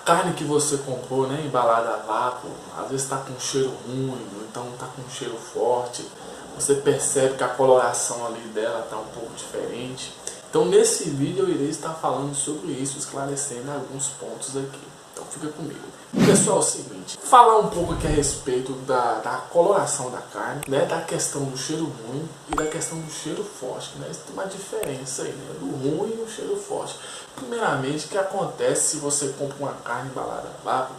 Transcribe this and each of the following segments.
carne que você comprou, né, embalada a vácuo, às vezes está com um cheiro ruim, ou então está com um cheiro forte, você percebe que a coloração ali dela está um pouco diferente. Então nesse vídeo eu irei estar falando sobre isso, esclarecendo alguns pontos aqui. Então fica comigo. Pessoal, é o seguinte, falar um pouco aqui a respeito da coloração da carne, né, da questão do cheiro ruim e da questão do cheiro forte, né? Tem uma diferença aí, né, do ruim e do cheiro forte. Primeiramente, o que acontece se você compra uma carne embalada a vácuo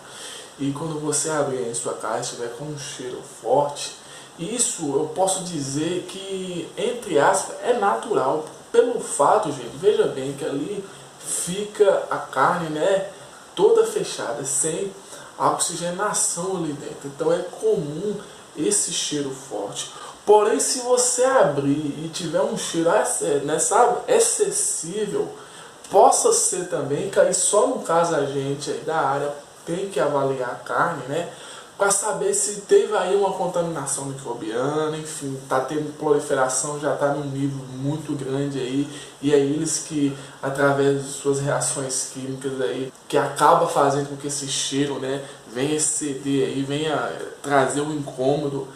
e quando você abrir em sua casa estiver com um cheiro forte, isso eu posso dizer que, entre aspas, é natural, pelo fato, gente, veja bem que ali fica a carne, né, toda fechada, sem a oxigenação ali dentro. Então é comum esse cheiro forte. Porém, se você abrir e tiver um cheiro, né, sabe, excessivo, possa ser também que aí só no caso a gente aí da área tem que avaliar a carne, né, para saber se teve aí uma contaminação microbiana, enfim, está tendo proliferação, já está num nível muito grande aí, e é eles que, através de suas reações químicas aí, que acaba fazendo com que esse cheiro, né, venha exceder aí, venha trazer um incômodo,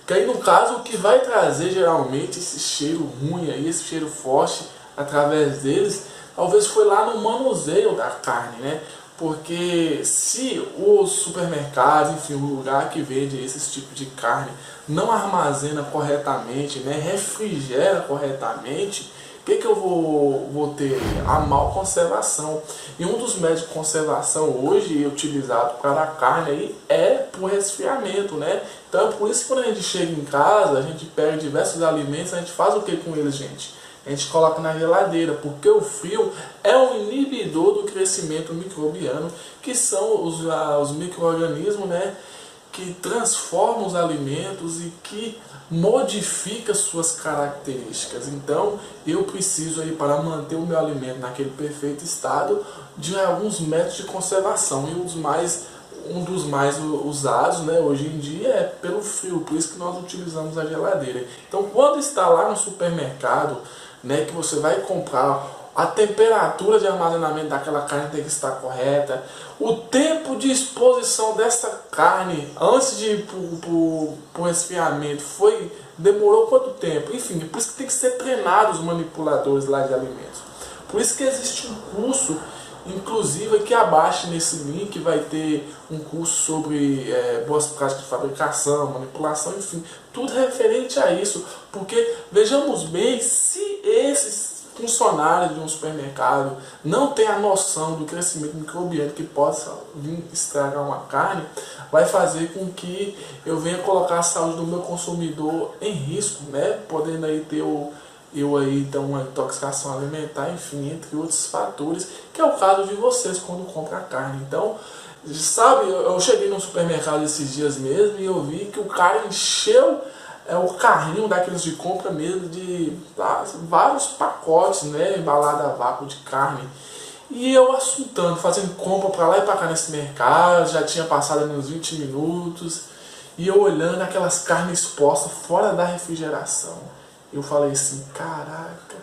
que aí no caso o que vai trazer geralmente esse cheiro ruim aí, esse cheiro forte, através deles, talvez foi lá no manuseio da carne, né? Porque se os supermercados, enfim, o lugar que vende esse tipo de carne não armazena corretamente, né, refrigera corretamente, o que eu vou ter? A mal conservação. E um dos métodos de conservação hoje utilizado para a carne aí é por resfriamento, né? Então é por isso que quando a gente chega em casa, a gente pega diversos alimentos, a gente faz o que com eles, gente? A gente coloca na geladeira, porque o frio é um inibidor do crescimento microbiano, que são os micro-organismos, né, que transformam os alimentos e que modificam suas características. Então eu preciso aí, para manter o meu alimento naquele perfeito estado, de alguns métodos de conservação, e um dos mais usados, né, hoje em dia é pelo frio, por isso que nós utilizamos a geladeira. Então quando está lá no supermercado, né, que você vai comprar, a temperatura de armazenamento daquela carne tem que estar correta, o tempo de exposição dessa carne antes de ir para o resfriamento demorou quanto tempo? Enfim, por isso que tem que ser treinado os manipuladores lá de alimentos. Por isso que existe um curso, inclusive aqui abaixo nesse link vai ter um curso sobre boas práticas de fabricação, manipulação, enfim, tudo referente a isso, porque vejamos bem, se esses funcionários de um supermercado não têm a noção do crescimento microbiano que possa vir estragar uma carne, vai fazer com que eu venha colocar a saúde do meu consumidor em risco, né, podendo aí ter então uma intoxicação alimentar, enfim, entre outros fatores, que é o caso de vocês quando compram a carne. Então, sabe, eu cheguei no supermercado esses dias mesmo e eu vi que o cara encheu o carrinho daqueles de compra mesmo de vários pacotes, né, embalado a vácuo de carne. E eu assuntando, fazendo compra para lá e para cá nesse mercado, já tinha passado uns 20 minutos, e eu olhando aquelas carnes expostas fora da refrigeração. Eu falei assim, caraca,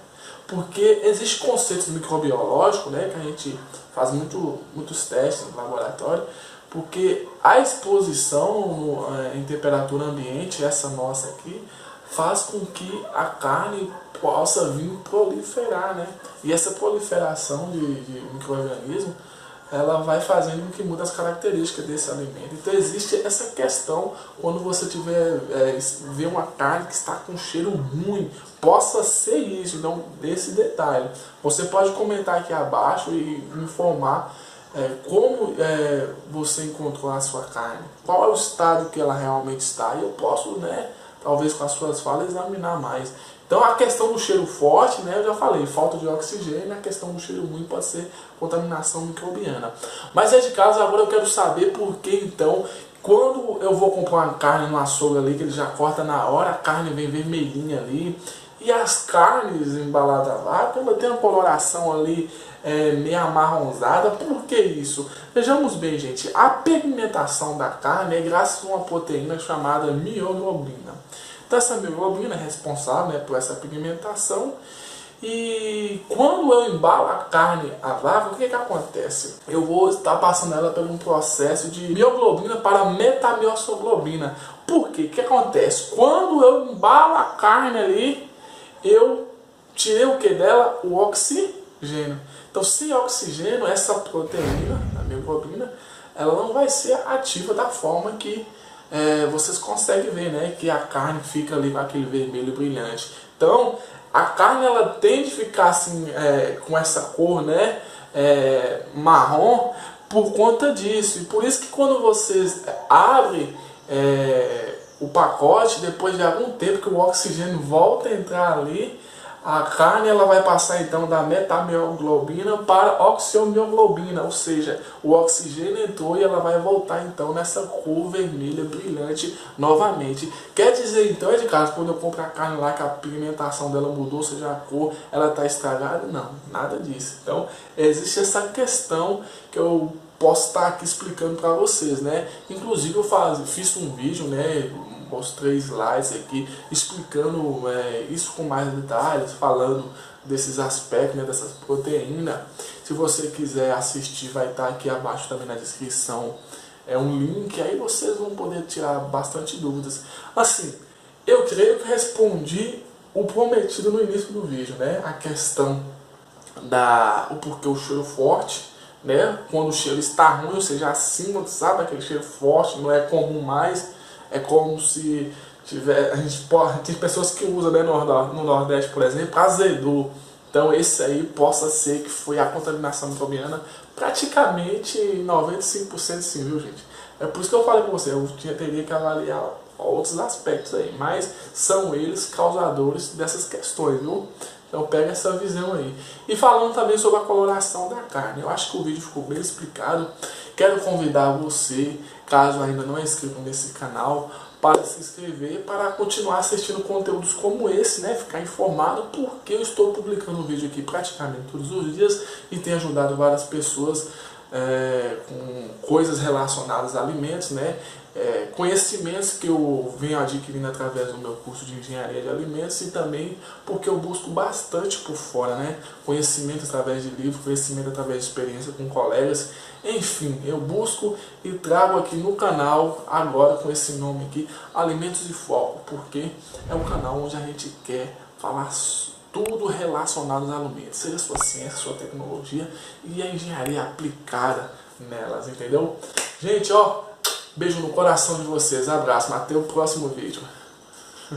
porque existem conceitos microbiológicos, né, que a gente faz muitos testes no laboratório, porque a exposição em temperatura ambiente, essa nossa aqui, faz com que a carne possa vir proliferar, né? E essa proliferação de micro-organismos, ela vai fazendo com que mude as características desse alimento. Então existe essa questão, quando você vê uma carne que está com cheiro ruim, possa ser isso, então desse detalhe. Você pode comentar aqui abaixo e me informar como você encontrou a sua carne, qual é o estado que ela realmente está, e eu posso, né, talvez com as suas falas, examinar mais. Então a questão do cheiro forte, né, eu já falei, falta de oxigênio, a questão do cheiro ruim pode ser contaminação microbiana. Mas de caso, agora eu quero saber por que então, quando eu vou comprar uma carne no açougue ali, que ele já corta na hora, a carne vem vermelhinha ali, e as carnes embaladas a vácuo, ela tem uma coloração ali meio amarronzada. Por que isso? Vejamos bem, gente, a pigmentação da carne é graças a uma proteína chamada mioglobina. Então essa mioglobina é responsável, né, por essa pigmentação, E quando eu embalo a carne a vácuo, o que acontece? Eu vou estar passando ela por um processo de mioglobina para metamioglobina. Por quê? O que acontece? Quando eu embalo a carne ali, eu tirei o que dela? O oxigênio. Então, sem oxigênio, essa proteína, a mioglobina, ela não vai ser ativa da forma que vocês conseguem ver, né? Que a carne fica ali com aquele vermelho brilhante. Então, a carne ela tende a ficar assim, com essa cor, né? Marrom, por conta disso. E por isso que quando vocês abrem o pacote, depois de algum tempo que o oxigênio volta a entrar ali, a carne ela vai passar então da metamioglobina para oximioglobina, ou seja, o oxigênio entrou e ela vai voltar então nessa cor vermelha brilhante novamente. Quer dizer então, de caso, quando eu compro a carne lá que a pigmentação dela mudou, ou seja, a cor ela está estragada? Não, nada disso. Então existe essa questão que eu posso estar aqui explicando para vocês, né? Inclusive eu fiz um vídeo, né? Mostrei slides aqui explicando isso com mais detalhes, falando desses aspectos, né, dessas proteínas. Se você quiser assistir, vai estar aqui abaixo também na descrição um link, aí vocês vão poder tirar bastante dúvidas. Assim, eu creio que respondi o prometido no início do vídeo, né? A questão o porquê o cheiro forte, né? Quando o cheiro está ruim, ou seja, acima, sabe, aquele cheiro forte, não é comum mais. É como se tem pessoas que usam, né, no Nordeste, por exemplo, azedou. Então esse aí possa ser que foi a contaminação microbiana, praticamente 95% sim, viu gente? É por isso que eu falei com você, eu teria que avaliar outros aspectos aí, mas são eles causadores dessas questões, viu? Então pega essa visão aí. E falando também sobre a coloração da carne, eu acho que o vídeo ficou bem explicado. Quero convidar você, caso ainda não é inscrito nesse canal, para se inscrever, para continuar assistindo conteúdos como esse, né? Ficar informado, porque eu estou publicando um vídeo aqui praticamente todos os dias e tem ajudado várias pessoas com coisas relacionadas a alimentos, né? Conhecimentos que eu venho adquirindo através do meu curso de engenharia de alimentos e também porque eu busco bastante por fora, né? Conhecimento através de livros, conhecimento através de experiência com colegas, enfim, eu busco e trago aqui no canal agora com esse nome aqui, Alimentos de Foco, porque é um canal onde a gente quer falar tudo relacionado aos alimentos, seja sua ciência, sua tecnologia e a engenharia aplicada nelas, entendeu? Gente, ó, beijo no coração de vocês, abraço, até o próximo vídeo.